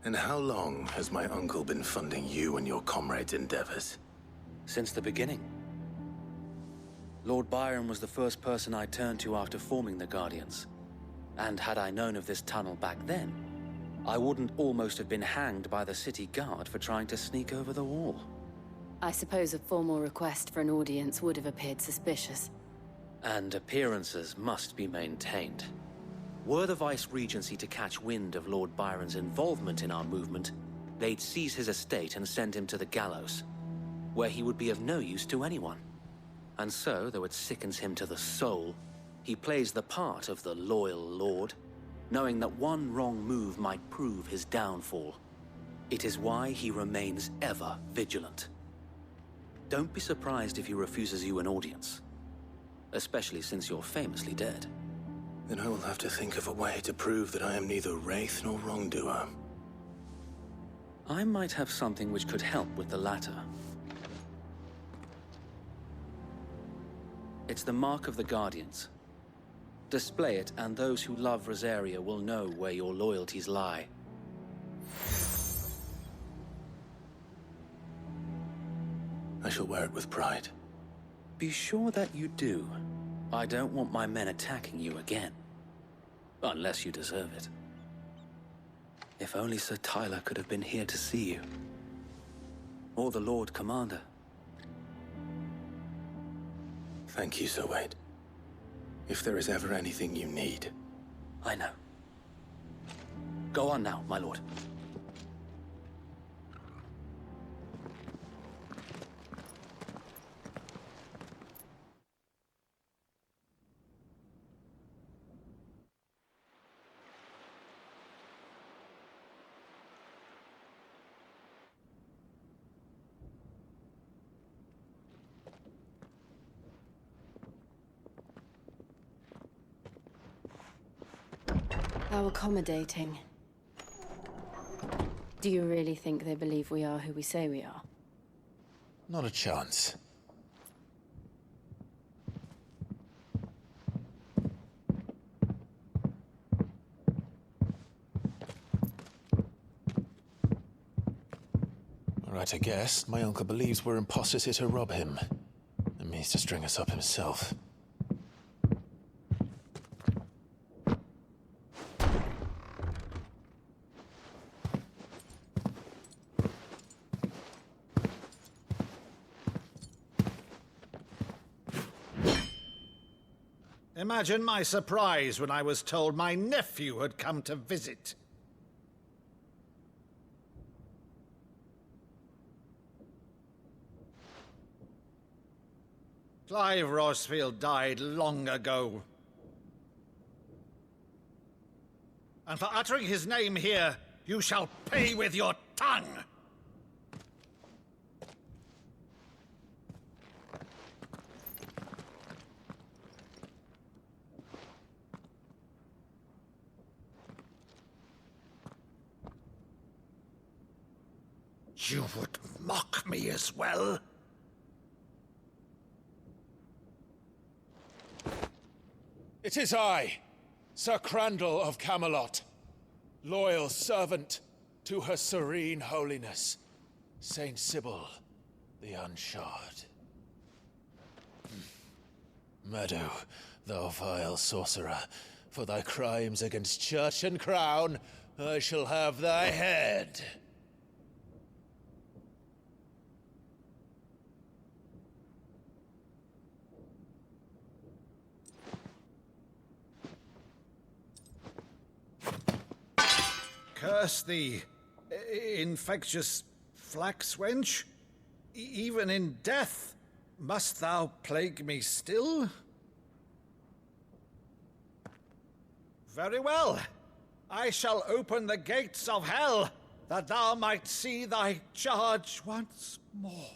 And how long has my uncle been funding you and your comrades' endeavors? Since the beginning. Lord Byron was the first person I turned to after forming the Guardians. And had I known of this tunnel back then, I wouldn't almost have been hanged by the city guard for trying to sneak over the wall. I suppose a formal request for an audience would have appeared suspicious. And appearances must be maintained. Were the Vice-Regency to catch wind of Lord Byron's involvement in our movement, they'd seize his estate and send him to the gallows, where he would be of no use to anyone. And so, though it sickens him to the soul, he plays the part of the loyal lord, knowing that one wrong move might prove his downfall. It is why he remains ever vigilant. Don't be surprised if he refuses you an audience, especially since you're famously dead. Then I will have to think of a way to prove that I am neither wraith nor wrongdoer. I might have something which could help with the latter. It's the mark of the Guardians. Display it, and those who love Rosaria will know where your loyalties lie. I shall wear it with pride. Be sure that you do. I don't want my men attacking you again. Unless you deserve it. If only Sir Tyler could have been here to see you. Or the Lord Commander. Thank you, Sir Wade. If there is ever anything you need. I know. Go on now, my lord. How accommodating. Do you really think they believe we are who we say we are? Not a chance. Right, I guess. My uncle believes we're imposters here to rob him. And means to string us up himself. Imagine my surprise when I was told my nephew had come to visit. Clive Rosfield died long ago. And for uttering his name here, you shall pay with your tongue! You would mock me as well? It is I, Sir Crandall of Camelot, loyal servant to her serene holiness, Saint Sybil the Unshod. Meadow, thou vile sorcerer, for thy crimes against church and crown, I shall have thy head. Curse thee, infectious flax wench. Even in death, must thou plague me still? Very well. I shall open the gates of hell, that thou might see thy charge once more.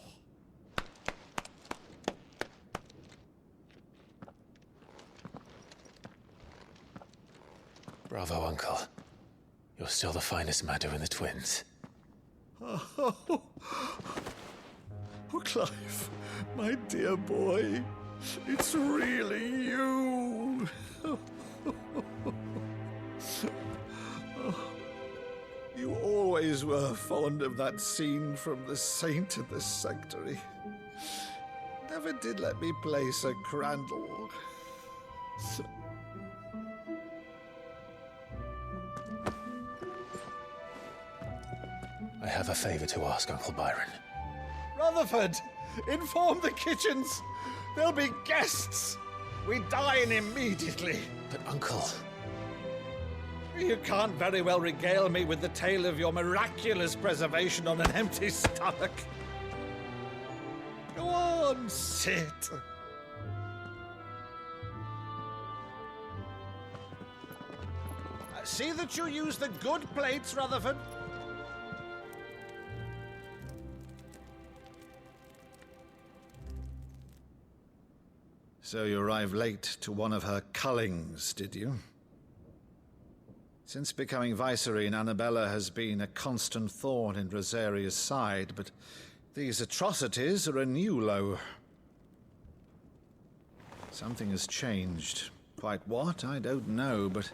Bravo, Uncle. You're still the finest Meadow in the twins. Oh, Clive, my dear boy, it's really you. You always always were fond of that scene from The Saint and the Sanctuary. Never did let me play Sir Crandall. I have a favor to ask, Uncle Byron. Rutherford, inform the kitchens. There'll be guests. We dine immediately. But, Uncle... You can't very well regale me with the tale of your miraculous preservation on an empty stomach. Go on, sit. See that you use the good plates, Rutherford. So you arrived late to one of her cullings, did you? Since becoming Vicereine, Annabella has been a constant thorn in Rosaria's side, but these atrocities are a new low. Something has changed. Quite what, I don't know, but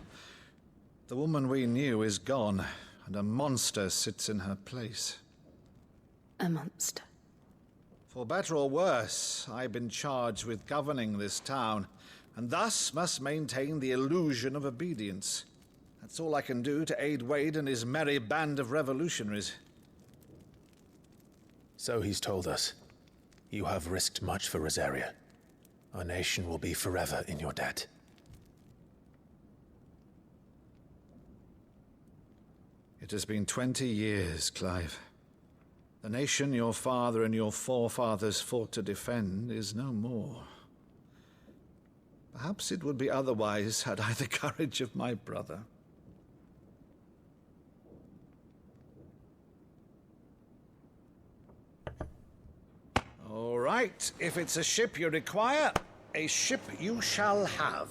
the woman we knew is gone, and a monster sits in her place. A monster. For better or worse, I've been charged with governing this town, and thus must maintain the illusion of obedience. That's all I can do to aid Wade and his merry band of revolutionaries. So he's told us. You have risked much for Rosaria. Our nation will be forever in your debt. It has been 20 years, Clive. The nation your father and your forefathers fought to defend is no more. Perhaps it would be otherwise had I the courage of my brother. All right, if it's a ship you require, a ship you shall have.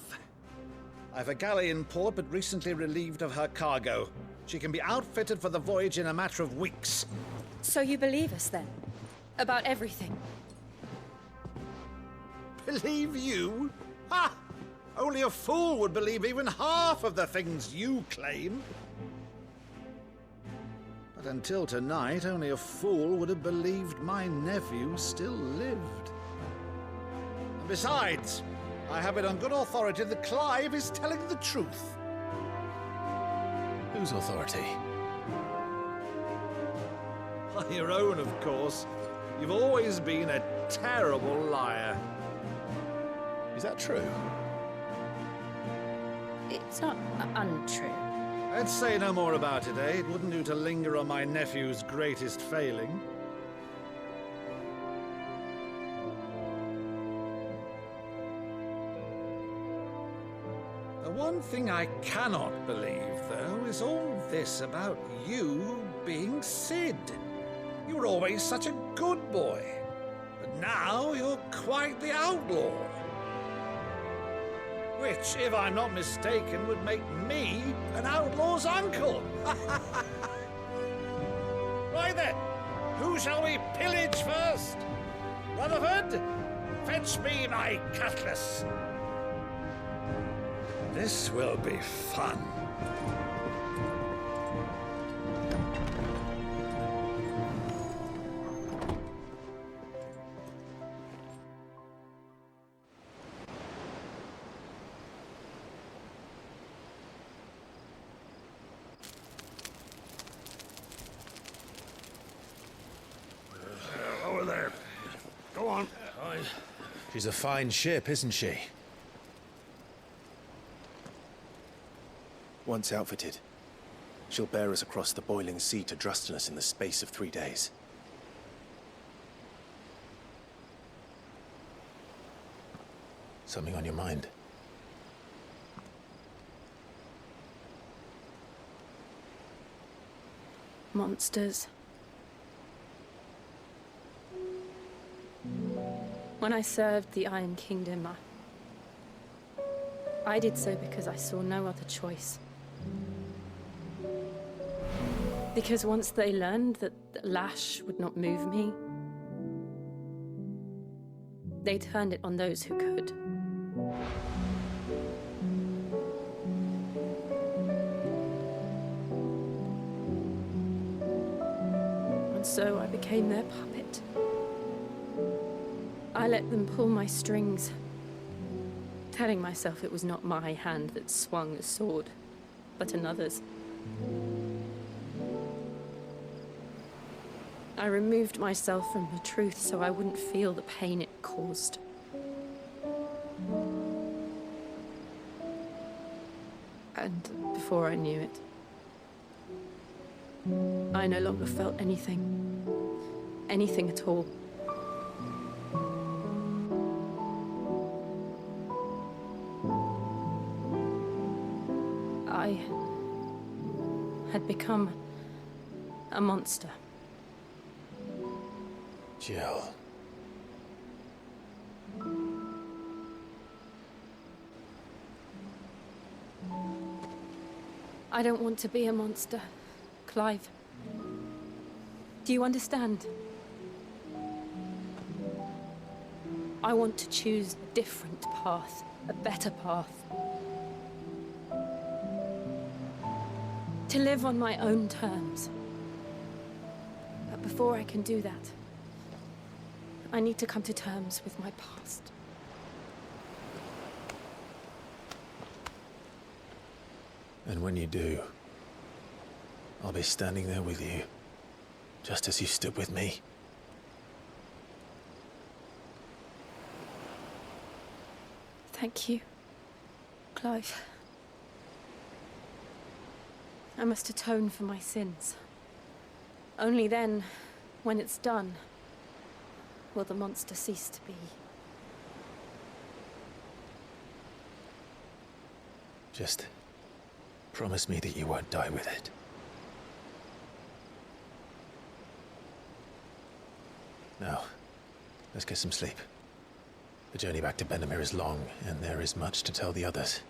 I've a galley in port, but recently relieved of her cargo. She can be outfitted for the voyage in a matter of weeks. So you believe us, then? About everything? Believe you? Ha! Only a fool would believe even half of the things you claim. But until tonight, only a fool would have believed my nephew still lived. And besides, I have it on good authority that Clive is telling the truth. Whose authority? On your own, of course. You've always been a terrible liar. Is that true? It's not untrue. Let's say no more about it, eh? It wouldn't do to linger on my nephew's greatest failing. The one thing I cannot believe, though, is all this about you being Cid. You were always such a good boy, but now you're quite the outlaw. Which, if I'm not mistaken, would make me an outlaw's uncle. Right then, who shall we pillage first? Rutherford, fetch me my cutlass. This will be fun. Over there. Go on. She's a fine ship, isn't she? Once outfitted, she'll bear us across the boiling sea to Drustinus in the space of 3 days. Something on your mind? Monsters. When I served the Iron Kingdom, I did so because I saw no other choice. Because once they learned that the lash would not move me, they turned it on those who could. so I became their puppet. I let them pull my strings, telling myself it was not my hand that swung a sword, but another's. I removed myself from the truth so I wouldn't feel the pain it caused. And before I knew it, I no longer felt anything. Anything at all. I had become a monster. Jill. I don't want to be a monster, Clive. Do you understand? I want to choose a different path, a better path. To live on my own terms. But before I can do that, I need to come to terms with my past. And when you do, I'll be standing there with you, just as you stood with me. Thank you, Clive. I must atone for my sins. Only then, when it's done, will the monster cease to be. Just promise me that you won't die with it. Now, let's get some sleep. The journey back to Benedikta is long, and there is much to tell the others.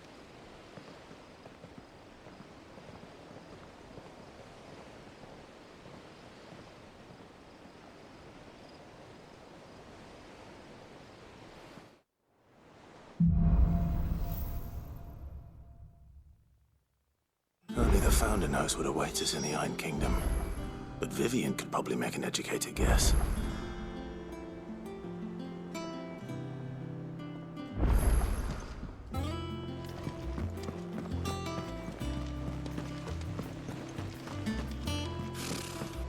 Only the Founder knows what awaits us in the Iron Kingdom. But Vivian could probably make an educated guess.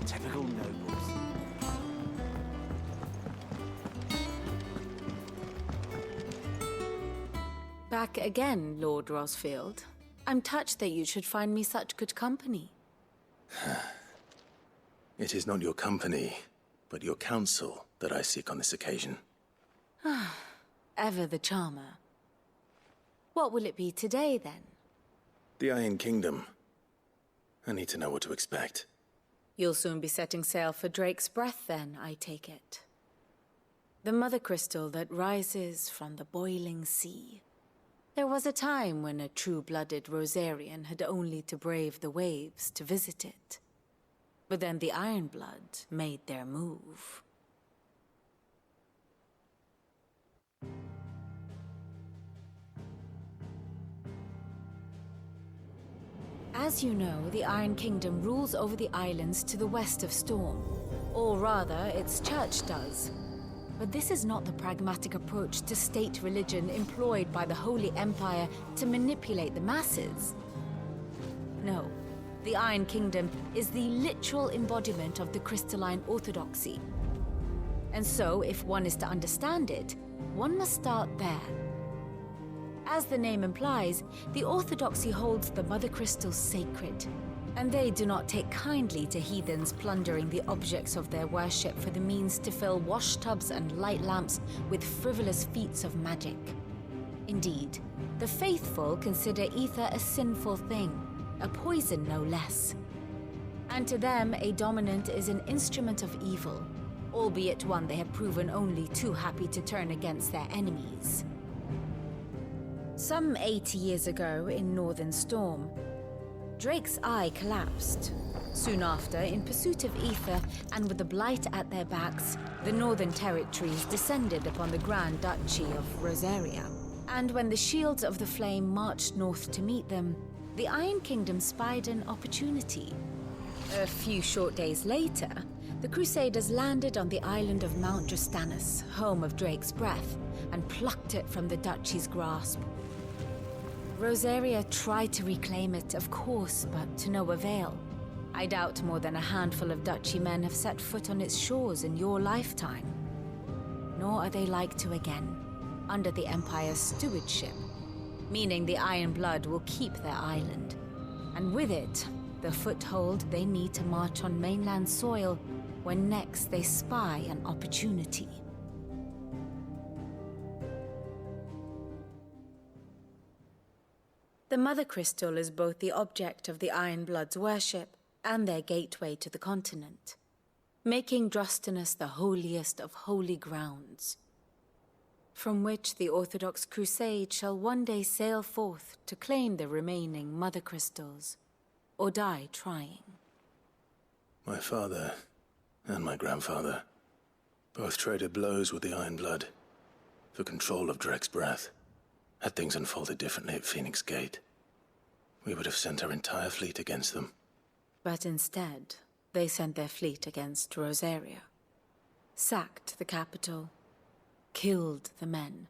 Typical nobles. Back again, Lord Rosfield. I'm touched that you should find me such good company. It is not your company, but your counsel that I seek on this occasion. Ever the charmer. What will it be today, then? The Iron Kingdom. I need to know what to expect. You'll soon be setting sail for Drake's Breath, then, I take it. The mother crystal that rises from the boiling sea. There was a time when a true-blooded Rosarian had only to brave the waves to visit it. But then the Ironblood made their move. As you know, the Iron Kingdom rules over the islands to the west of Storm. Or rather, its church does. But this is not the pragmatic approach to state religion employed by the Holy Empire to manipulate the masses. No, the Iron Kingdom is the literal embodiment of the crystalline orthodoxy. And so, if one is to understand it, one must start there. As the name implies, the orthodoxy holds the Mother Crystals sacred, and they do not take kindly to heathens plundering the objects of their worship for the means to fill washtubs and light lamps with frivolous feats of magic. Indeed, the faithful consider ether a sinful thing, a poison no less. And to them, a dominant is an instrument of evil, albeit one they have proven only too happy to turn against their enemies. Some 80 years ago, in Northern Storm, Drake's eye collapsed. Soon after, in pursuit of ether and with the blight at their backs, the Northern Territories descended upon the Grand Duchy of Rosaria. And when the Shields of the Flame marched north to meet them, the Iron Kingdom spied an opportunity. A few short days later, The Crusaders landed on the island of Mount Justanus, home of Drake's Breath, and plucked it from the Duchy's grasp. Rosaria tried to reclaim it, of course, but to no avail. I doubt more than a handful of Duchy men have set foot on its shores in your lifetime. Nor are they like to again, under the Empire's stewardship, meaning the Iron Blood will keep their island, and with it, the foothold they need to march on mainland soil when next they spy an opportunity. The Mother Crystal is both the object of the Iron Blood's worship and their gateway to the continent, making Drostanus the holiest of holy grounds, from which the Orthodox Crusade shall one day sail forth to claim the remaining Mother Crystals, or die trying. My father and my grandfather both traded blows with the Iron Blood for control of Drake's Breath. Had things unfolded differently at Phoenix Gate, we would have sent our entire fleet against them. But instead, they sent their fleet against Rosaria, sacked the capital, killed the men,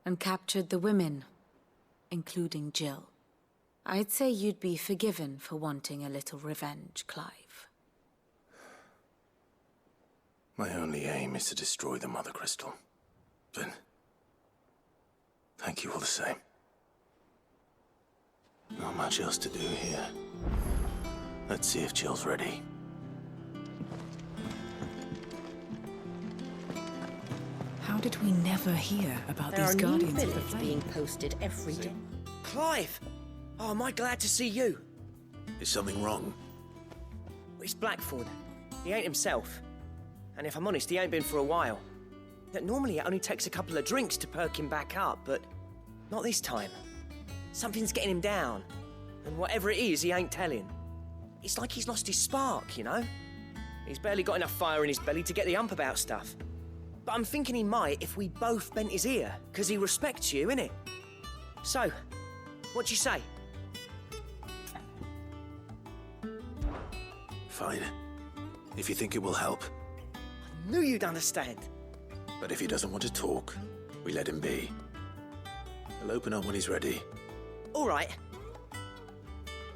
and captured the women, including Jill. I'd say you'd be forgiven for wanting a little revenge, Clive. My only aim is to destroy the Mother Crystal. But thank you all the same. Not much else to do here. Let's see if Jill's ready. How did we never hear about There these are new Guardians of the billets Flame? being posted every day. Clive! Oh, am I glad to see you? Is something wrong? It's Blackthorn. He ain't himself. And if I'm honest, he ain't been for a while. Normally it only takes a couple of drinks to perk him back up, but not this time. Something's getting him down. And whatever it is, he ain't telling. It's like he's lost his spark, you know? He's barely got enough fire in his belly to get the ump about stuff. But I'm thinking he might if we both bent his ear, because he respects you, innit? So, what do you say? Fine. If you think it will help. I knew you'd understand. But if he doesn't want to talk, we let him be. He'll open up when he's ready. All right.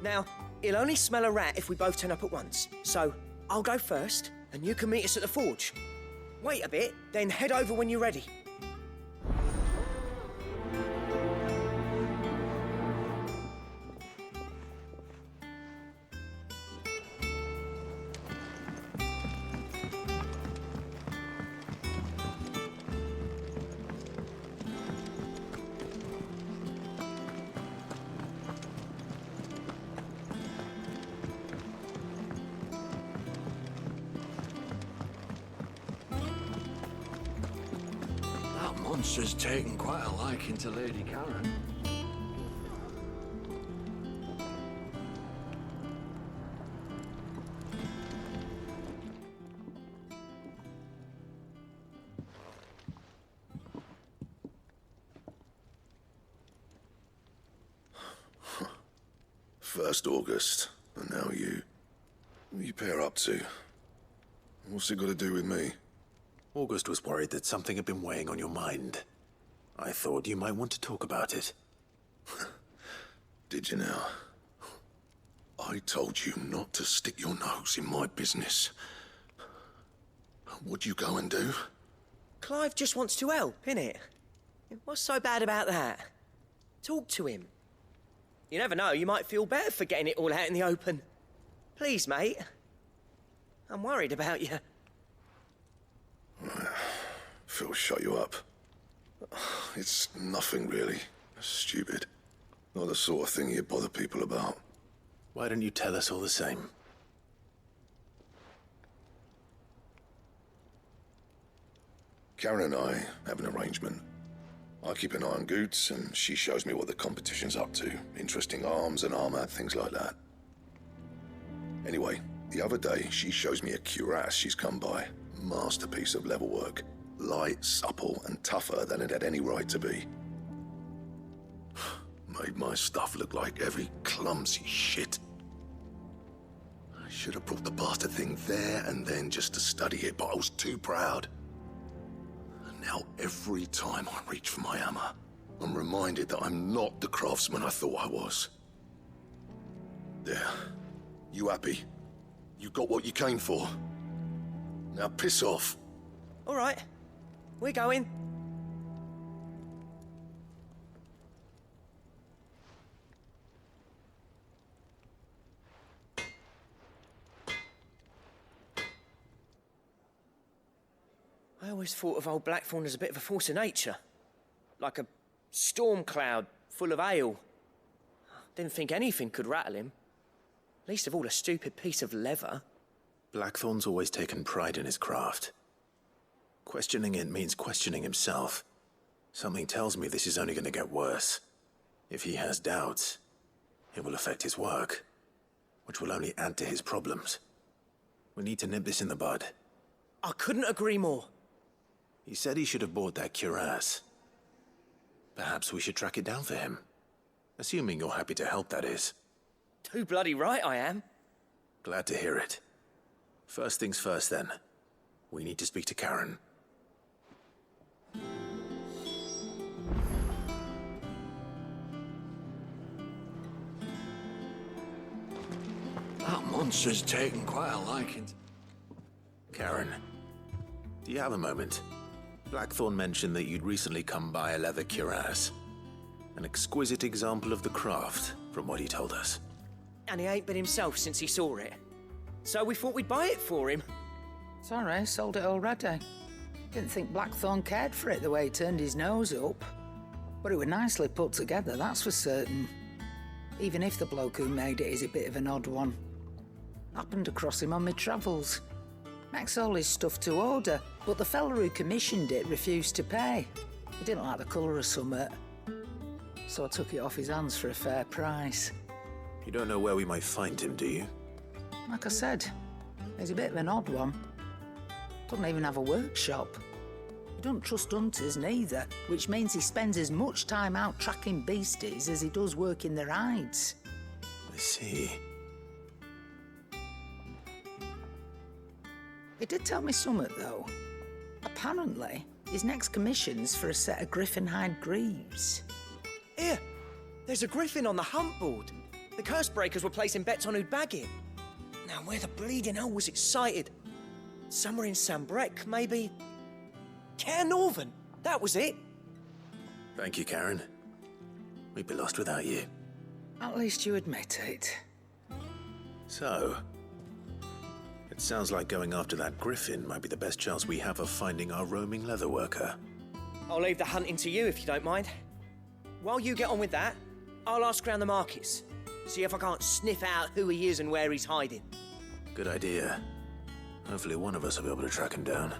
Now, he'll only smell a rat if we both turn up at once. So, I'll go first, and you can meet us at the forge. Wait a bit, then head over when you're ready. Monster's taken quite a liking to Lady Karen. First August, and now you. What are you pair up to? What's it got to do with me? August was worried that something had been weighing on your mind. I thought you might want to talk about it. Did you now? I told you not to stick your nose in my business. What'd you go and do? Clive just wants to help, innit? What's so bad about that? Talk to him. You never know, you might feel better for getting it all out in the open. Please, mate. I'm worried about you. Phil shut you up. It's nothing really. Stupid. Not the sort of thing you bother people about. Why don't you tell us all the same? Karen and I have an arrangement. I keep an eye on Goots, and she shows me what the competition's up to. Interesting arms and armor, things like that. Anyway, the other day, she shows me a cuirass she's come by. Masterpiece of level work. Light, supple, and tougher than it had any right to be. Made my stuff look like heavy, clumsy shit. Should have brought the bastard thing there and then just to study it, but I was too proud. And now every time I reach for my hammer, I'm reminded that I'm not the craftsman I thought I was. There. You happy? You got what you came for. Now piss off. All right. We're going. I always thought of old Blackthorn as a bit of a force of nature. Like a storm cloud full of ale. Didn't think anything could rattle him. Least of all a stupid piece of leather. Blackthorn's always taken pride in his craft. Questioning it means questioning himself. Something tells me this is only going to get worse. If he has doubts, it will affect his work, which will only add to his problems. We need to nip this in the bud. I couldn't agree more. He said he should have bought that cuirass. Perhaps we should track it down for him. Assuming you're happy to help, that is. Too bloody right I am. Glad to hear it. First things first, then. We need to speak to Karen. That monster's taken quite a liking to... Karen, do you have a moment? Blackthorn mentioned that you'd recently come by a leather cuirass. An exquisite example of the craft, from what he told us. And he ain't been himself since he saw it. So we thought we'd buy it for him. Sorry, sold it already. Didn't think Blackthorn cared for it the way he turned his nose up. But it was nicely put together, that's for certain. Even if the bloke who made it is a bit of an odd one. Happened across him on my travels. Makes all his stuff to order, but the fella who commissioned it refused to pay. He didn't like the colour of summit. So I took it off his hands for a fair price. You don't know where we might find him, do you? Like I said, he's a bit of an odd one. Doesn't even have a workshop. He doesn't trust hunters neither, which means he spends as much time out tracking beasties as he does working their hides. I see. He did tell me something, though. Apparently, his next commission's for a set of griffin hide greaves. Here, there's a griffin on the hunt board. The curse breakers were placing bets on who'd bag it. Now, where the bleeding hell was excited? Somewhere in Sambrec, maybe? Care Northern, that was it. Thank you, Karen. We'd be lost without you. At least you admit it. So, it sounds like going after that griffin might be the best chance we have of finding our roaming leatherworker. I'll leave the hunting to you if you don't mind. While you get on with that, I'll ask around the markets. See if I can't sniff out who he is and where he's hiding. Good idea. Hopefully one of us will be able to track him down.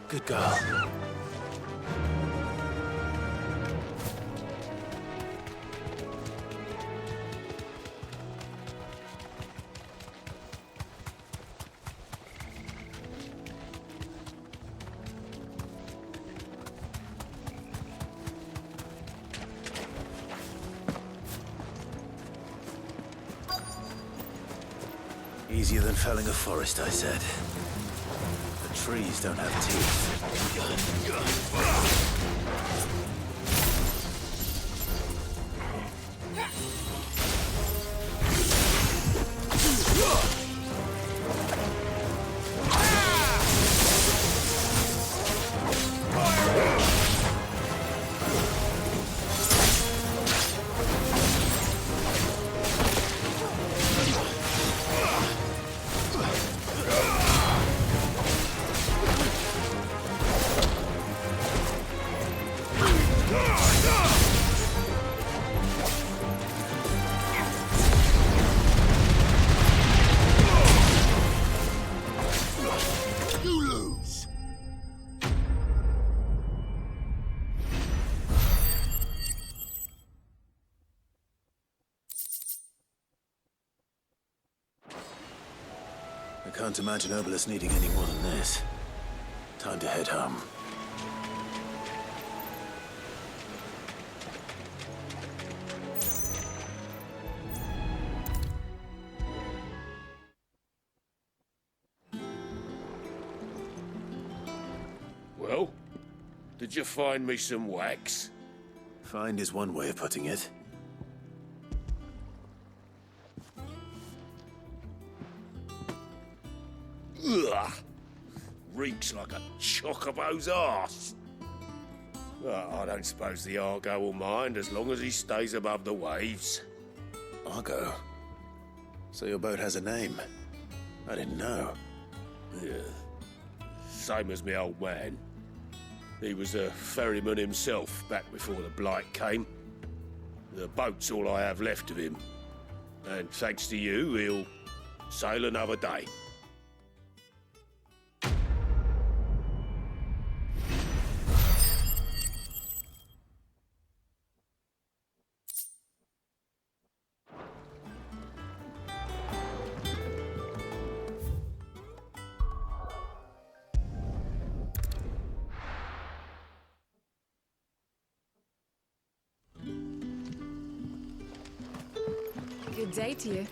Good girl. Easier than felling a forest, I said. The trees don't have teeth. I can't imagine Obelisk needing any more than this. Time to head home. Well, did you find me some wax? Find is one way of putting it. Ugh! Reeks like a chocobo's arse. Well, I don't suppose the Argo will mind as long as he stays above the waves. Argo? So your boat has a name? I didn't know. Yeah. Same as me old man. He was a ferryman himself back before the Blight came. The boat's all I have left of him. And thanks to you, he'll sail another day. Good day to you.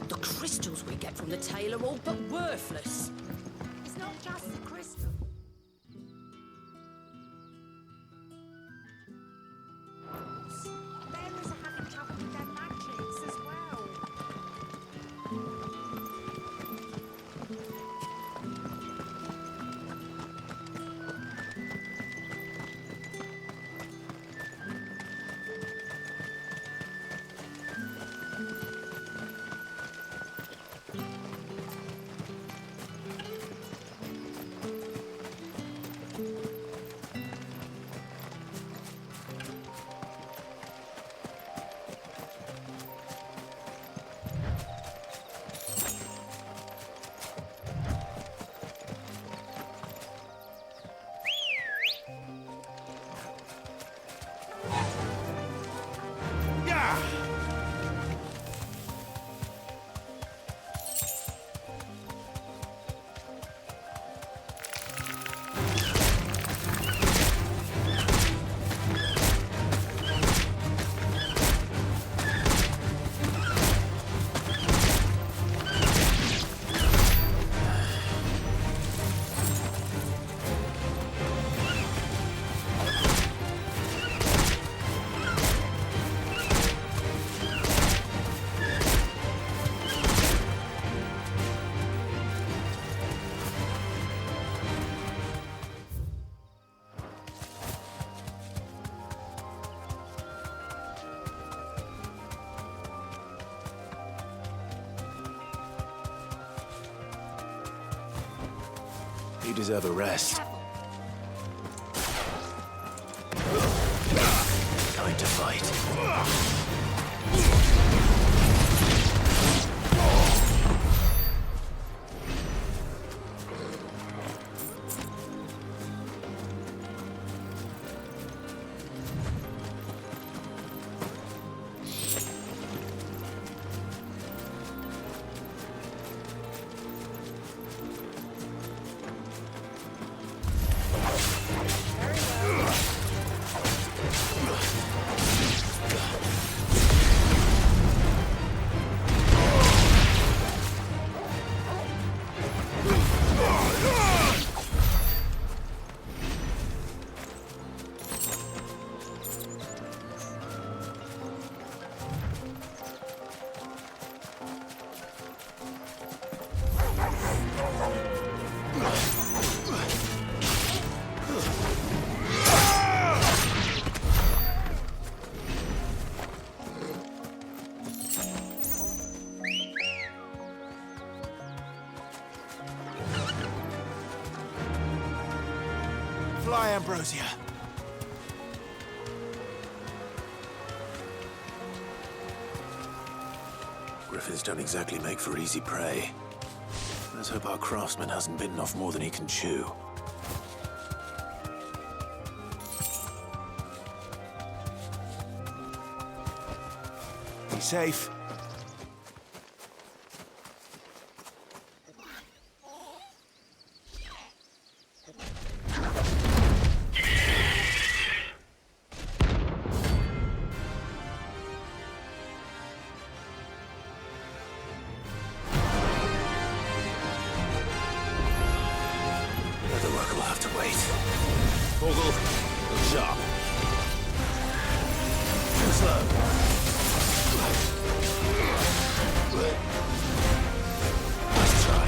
The crystals we get from the tail are all but worthless. It's not just the crystal. Bearers are having trouble with their magics as well. You deserve a rest. Time to fight. Fly, Ambrosia. Griffins don't exactly make for easy prey. Let's hope our craftsman hasn't bitten off more than he can chew. Be safe. The work will have to wait. Torgal, look sharp. Too slow. Nice try.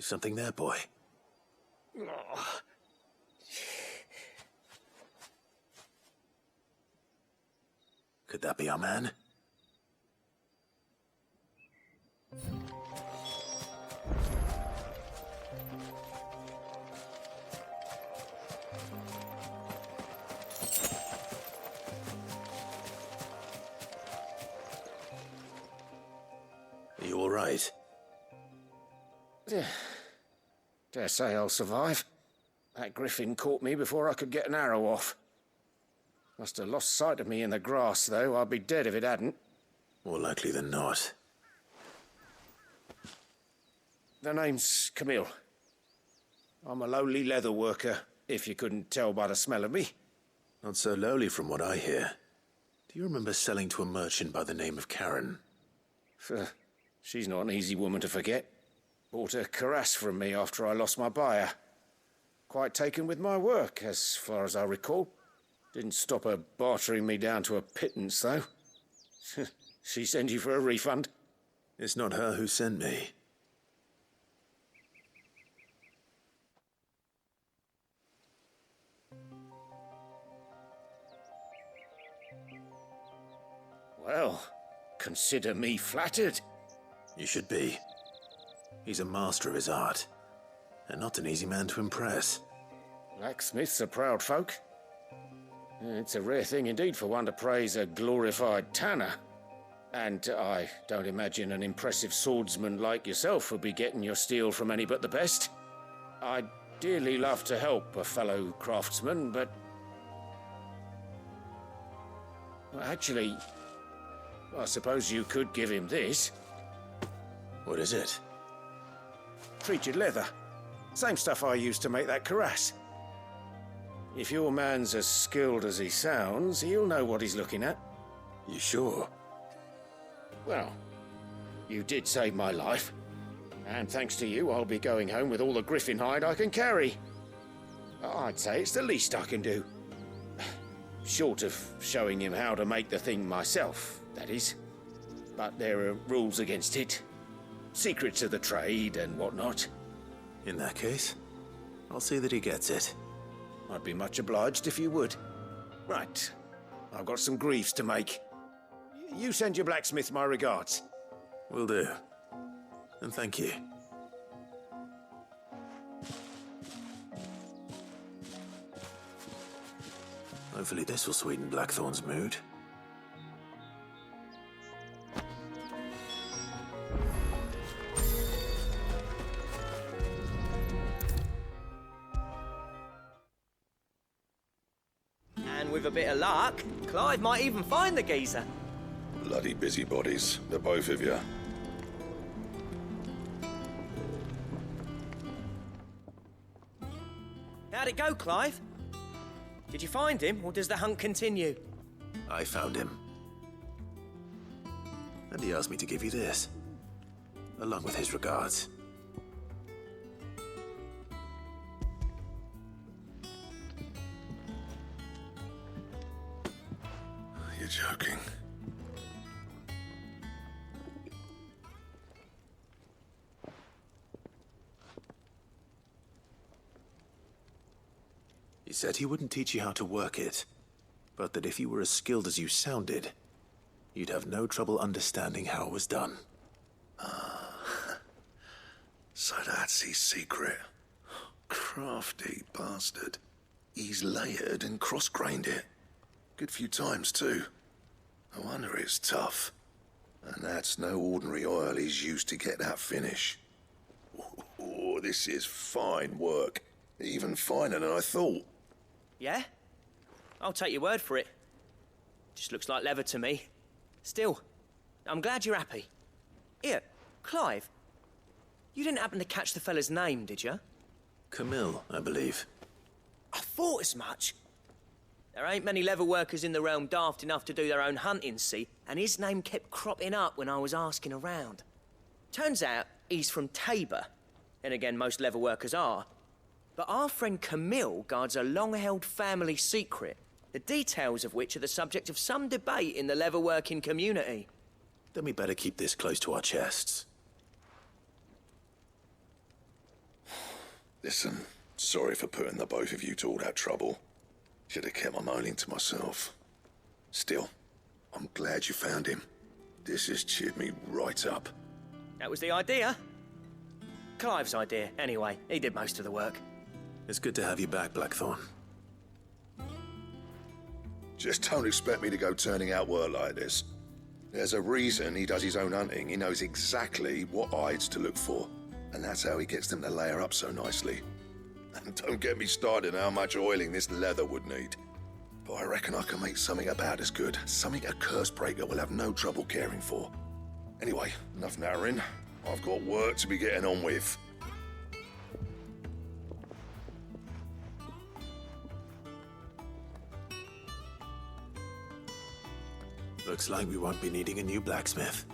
Something there, boy? Could that be our man? Are you all right? Dare say I'll survive. That griffin caught me before I could get an arrow off. Must have lost sight of me in the grass, though. I'd be dead if it hadn't. More likely than not. The name's Camille. I'm a lowly leather worker, if you couldn't tell by the smell of me. Not so lowly from what I hear. Do you remember selling to a merchant by the name of Karen? She's not an easy woman to forget. Bought a cuirass from me after I lost my buyer. Quite taken with my work, as far as I recall. Didn't stop her bartering me down to a pittance, though. She sent you for a refund? It's not her who sent me. Well, consider me flattered. You should be. He's a master of his art, and not an easy man to impress. Blacksmiths are proud folk. It's a rare thing indeed for one to praise a glorified tanner. And I don't imagine an impressive swordsman like yourself would be getting your steel from any but the best. I'd dearly love to help a fellow craftsman, but... Well, actually, I suppose you could give him this. What is it? Treated leather. Same stuff I used to make that cuirass. If your man's as skilled as he sounds, he'll know what he's looking at. You sure? Well, you did save my life. And thanks to you, I'll be going home with all the griffin hide I can carry. I'd say it's the least I can do. Short of showing him how to make the thing myself, that is. But there are rules against it. Secrets of the trade and whatnot. In that case, I'll see that he gets it. I'd be much obliged if you would. Right. I've got some greaves to make. You send your blacksmith my regards. Will do. And thank you. Hopefully this will sweeten Blackthorn's mood. And with a bit of luck, Clive might even find the geezer. Bloody busybodies, the both of you. How'd it go, Clive? Did you find him, or does the hunt continue? I found him. And he asked me to give you this, along with his regards. You're joking. He said he wouldn't teach you how to work it, but that if you were as skilled as you sounded, you'd have no trouble understanding how it was done. So that's his secret. Crafty bastard. He's layered and cross-grained it. Good few times, too. No wonder it's tough. And that's no ordinary oil he's used to get that finish. Oh, this is fine work. Even finer than I thought. Yeah? I'll take your word for it. Just looks like leather to me. Still, I'm glad you're happy. Here, Clive. You didn't happen to catch the fella's name, did you? Camille, I believe. I thought as much. There ain't many leather workers in the realm daft enough to do their own hunting, see? And his name kept cropping up when I was asking around. Turns out he's from Tabor. And again, most leather workers are. But our friend Camille guards a long-held family secret, the details of which are the subject of some debate in the leather-working community. Then we better keep this close to our chests. Listen, sorry for putting the both of you to all that trouble. Should have kept my moaning to myself. Still, I'm glad you found him. This has cheered me right up. That was the idea. Clive's idea, anyway. He did most of the work. It's good to have you back, Blackthorn. Just don't expect me to go turning out work like this. There's a reason he does his own hunting. He knows exactly what hides to look for. And that's how he gets them to layer up so nicely. And don't get me started on how much oiling this leather would need. But I reckon I can make something about as good. Something a Cursebreaker will have no trouble caring for. Anyway, enough nattering. I've got work to be getting on with. Looks like we won't be needing a new blacksmith.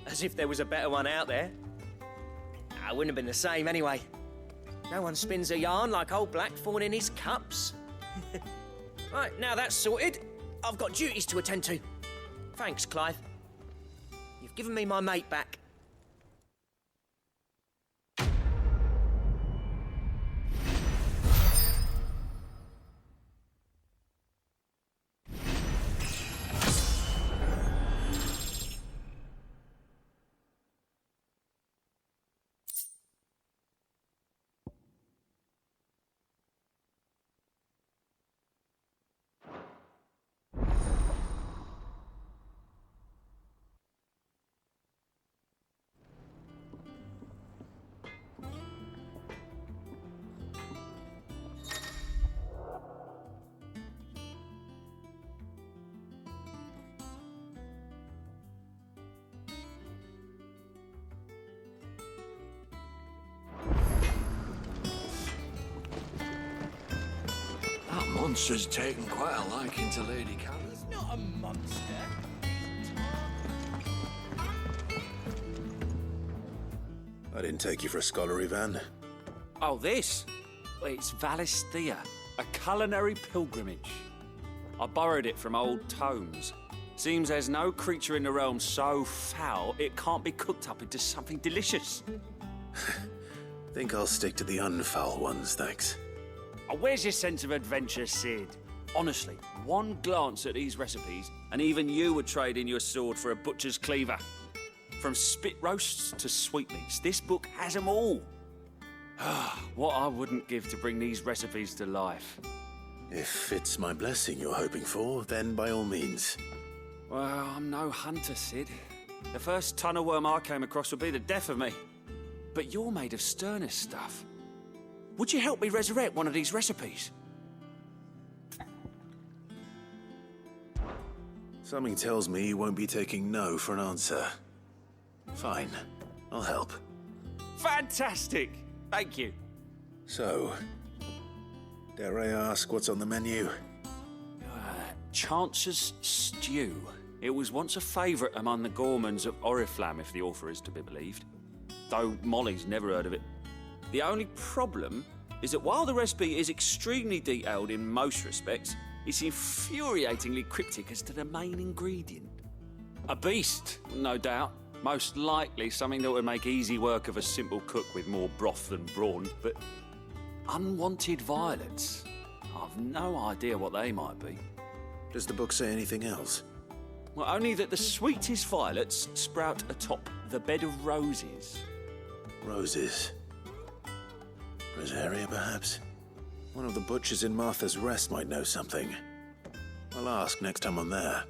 As if there was a better one out there. I wouldn't have been the same anyway. No one spins a yarn like old Blackthorn in his cups. Right, now that's sorted, I've got duties to attend to. Thanks, Clive. You've given me my mate back. Monster's taken quite a liking to Lady Callum. He's not a monster. I didn't take you for a scholarly van. Oh, this? Well, it's Valisthea, a culinary pilgrimage. I borrowed it from old tomes. Seems there's no creature in the realm so foul it can't be cooked up into something delicious. Think I'll stick to the unfoul ones, thanks. Oh, where's your sense of adventure, Cid? Honestly, one glance at these recipes, and even you would trade in your sword for a butcher's cleaver. From spit roasts to sweetmeats, this book has them all. What I wouldn't give to bring these recipes to life. If it's my blessing you're hoping for, then by all means. Well, I'm no hunter, Cid. The first tunnel worm I came across would be the death of me. But you're made of sterner stuff. Would you help me resurrect one of these recipes? Something tells me you won't be taking no for an answer. Fine, I'll help. Fantastic! Thank you. So, dare I ask what's on the menu? Chance's Stew. It was once a favourite among the gourmands of Oriflamme, if the author is to be believed. Though Molly's never heard of it. The only problem is that while the recipe is extremely detailed in most respects, it's infuriatingly cryptic as to the main ingredient. A beast, no doubt. Most likely something that would make easy work of a simple cook with more broth than brawn, but unwanted violets. I've no idea what they might be. Does the book say anything else? Well, only that the sweetest violets sprout atop the bed of roses. Roses. Rosaria, perhaps? One of the butchers in Martha's Rest might know something. I'll ask next time I'm there.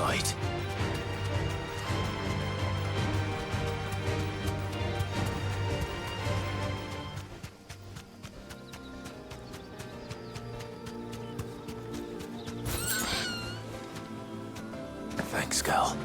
fight. Thanks, Cal.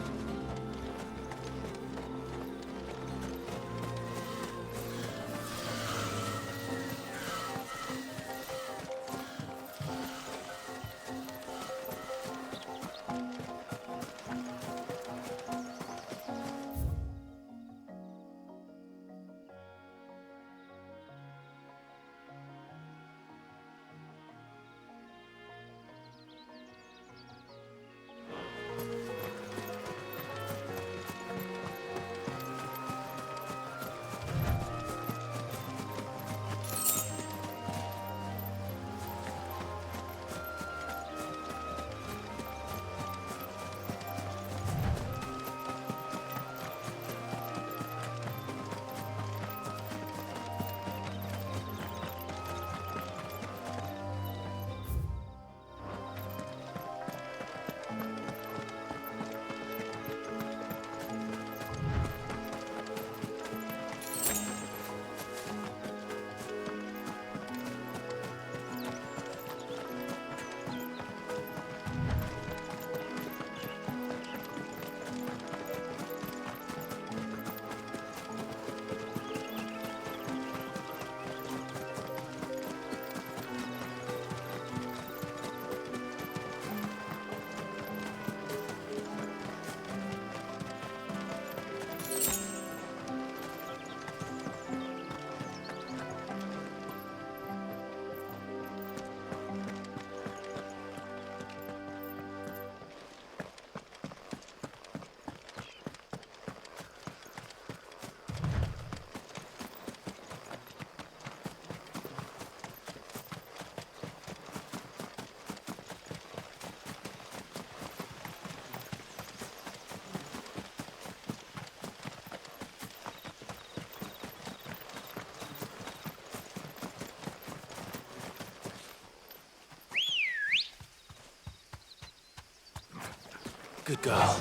Good girl.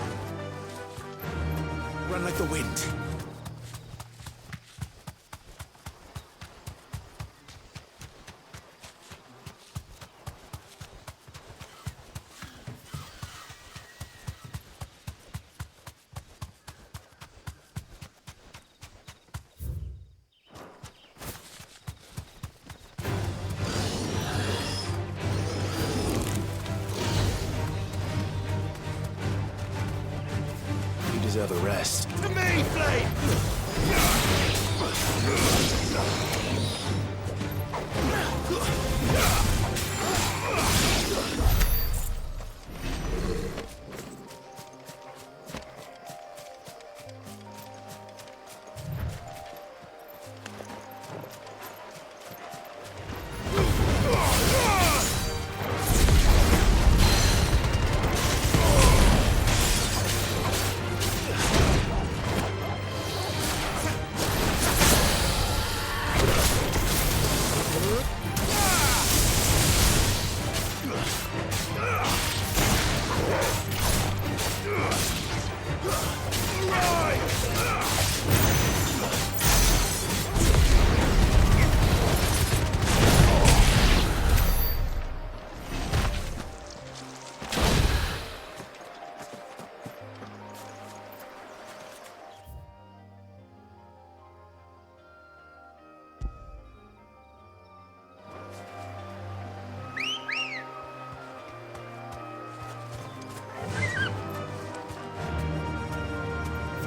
Run like the wind. Deserve a rest. To me, Flame!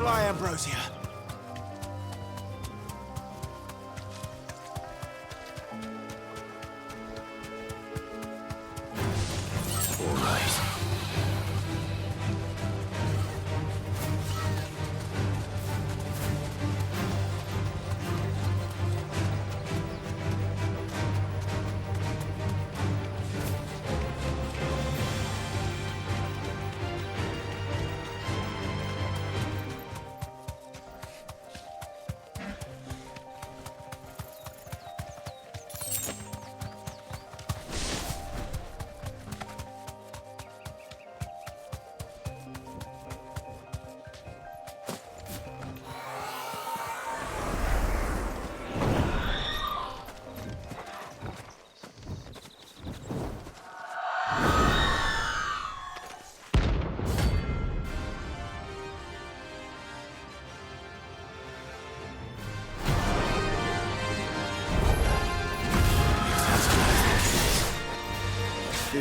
Fly, Ambrosia. All right.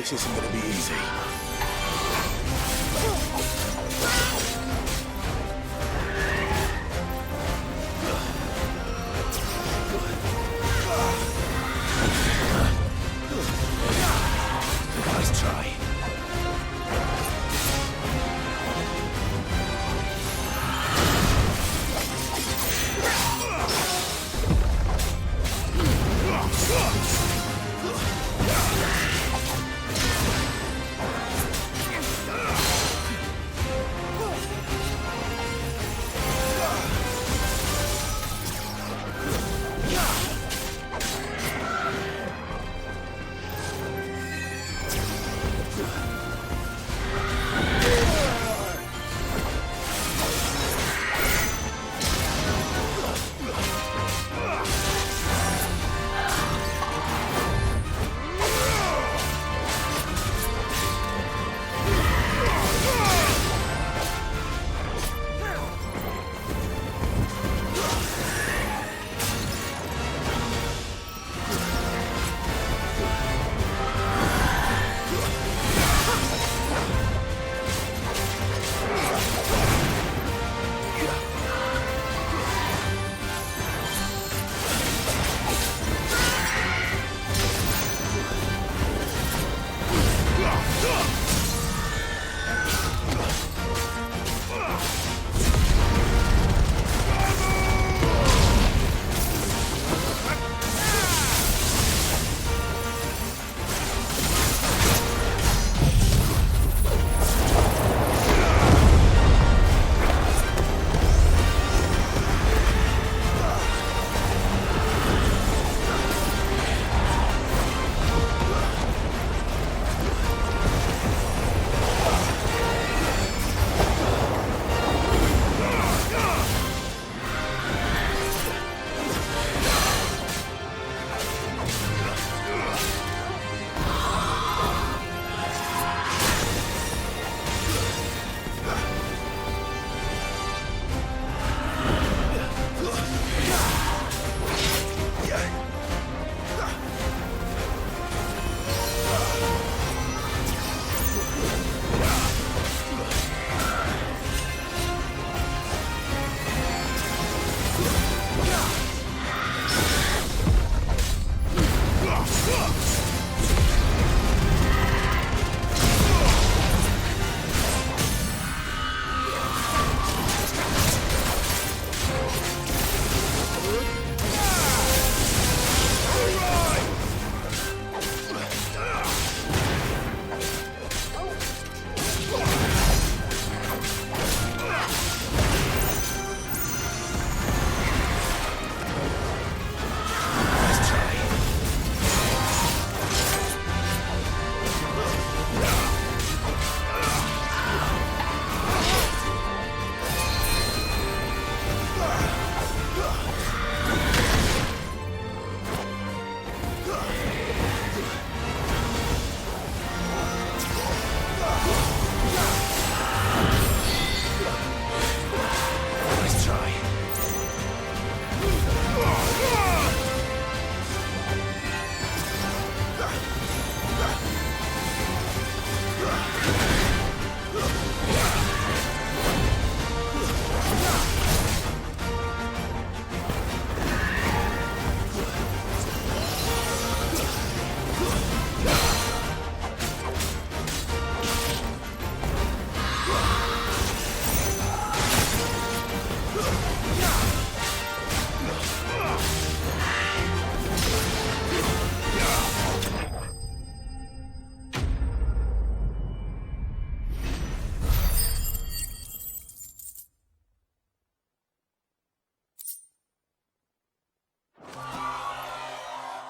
This isn't gonna be easy. Nice try.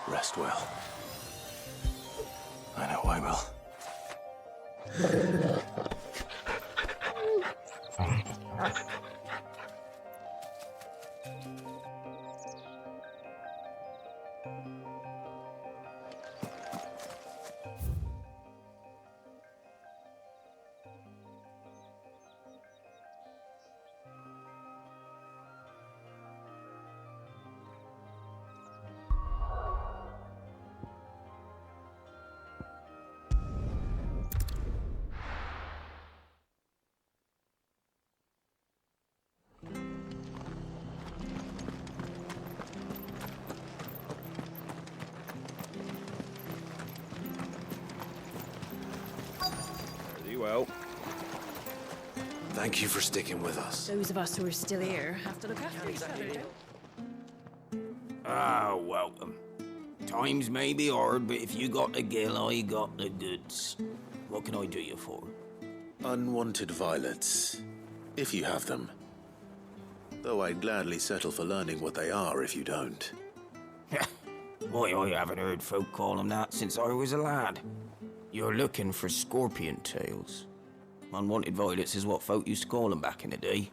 Rest well. I know I will. well. Thank you for sticking with us. Those of us who are still here have to look after each other, don't Ah, welcome. Times may be hard, but if you got the gill, I got the goods. What can I do you for? Unwanted violets, if you have them. Though I'd gladly settle for learning what they are if you don't. Why, I haven't heard folk call them that since I was a lad. You're looking for scorpion tails. Unwanted violets is what folk used to call them back in the day.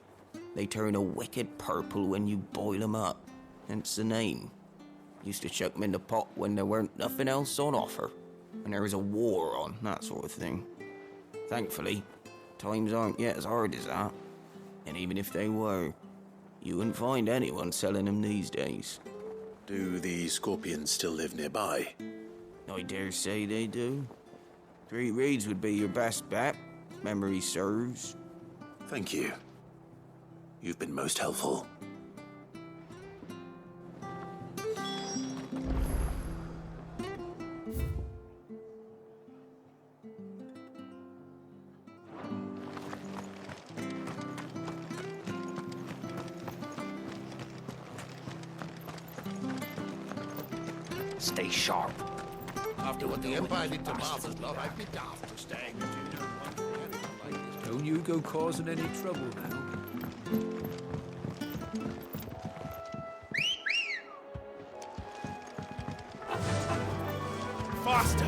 They turn a wicked purple when you boil them up, hence the name. Used to chuck them in the pot when there weren't nothing else on offer, when there was a war on, that sort of thing. Thankfully, times aren't yet as hard as that. And even if they were, you wouldn't find anyone selling them these days. Do the scorpions still live nearby? I dare say they do. 3 reeds would be your best bet, memory serves. Thank you. You've been most helpful. Stay sharp. After what the Empire did to Martha's love, I'd be daft to stay. Don't you go causing any trouble now. Faster!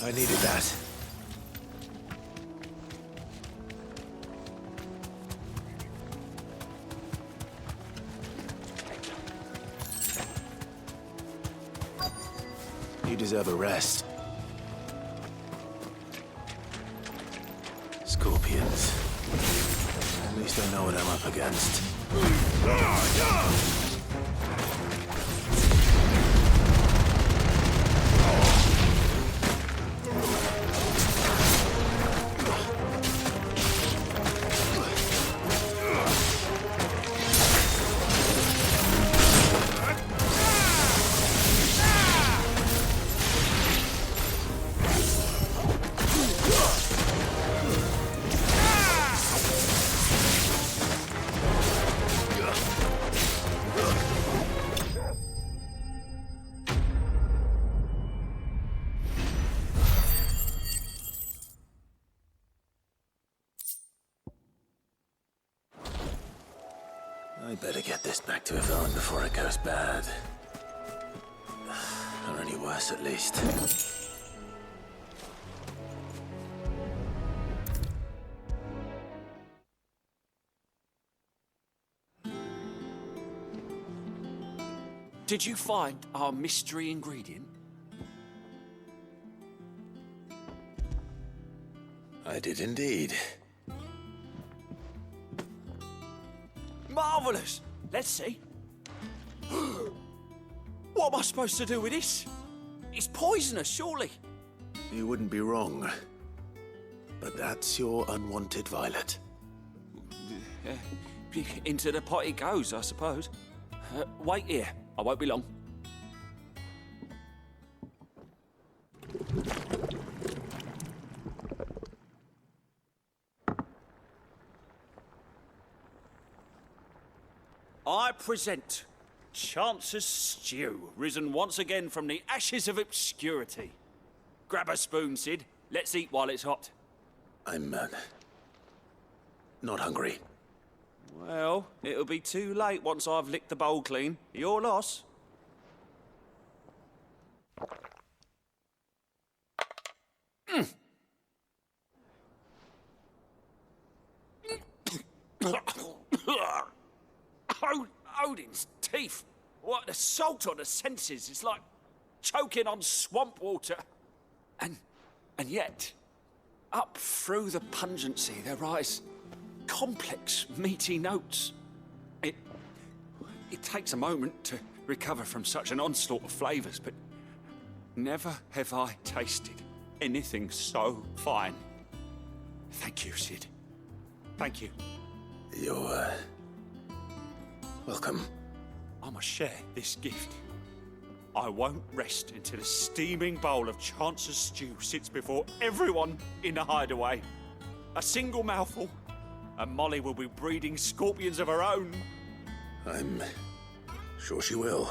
I needed that. You deserve a rest. Scorpions. At least I know what I'm up against. I better get this back to Yvonne before it goes bad. Or any worse, at least. Did you find our mystery ingredient? I did indeed. Marvellous! Let's see. What am I supposed to do with this? It's poisonous, surely. You wouldn't be wrong. But that's your unwanted violet. Into the pot it goes, I suppose. Wait here. I won't be long. I present Chance's Stew, risen once again from the ashes of obscurity. Grab a spoon, Cid. Let's eat while it's hot. I'm, not hungry. Well, it'll be too late once I've licked the bowl clean. Your loss. Odin's teeth. What an assault on the senses. It's like choking on swamp water. And yet, up through the pungency, there rise complex, meaty notes. It takes a moment to recover from such an onslaught of flavours, but never have I tasted anything so fine. Thank you, Cid. Thank you. You're, welcome. I must share this gift. I won't rest until a steaming bowl of Chance's stew sits before everyone in the hideaway. A single mouthful, and Molly will be breeding scorpions of her own. I'm sure she will.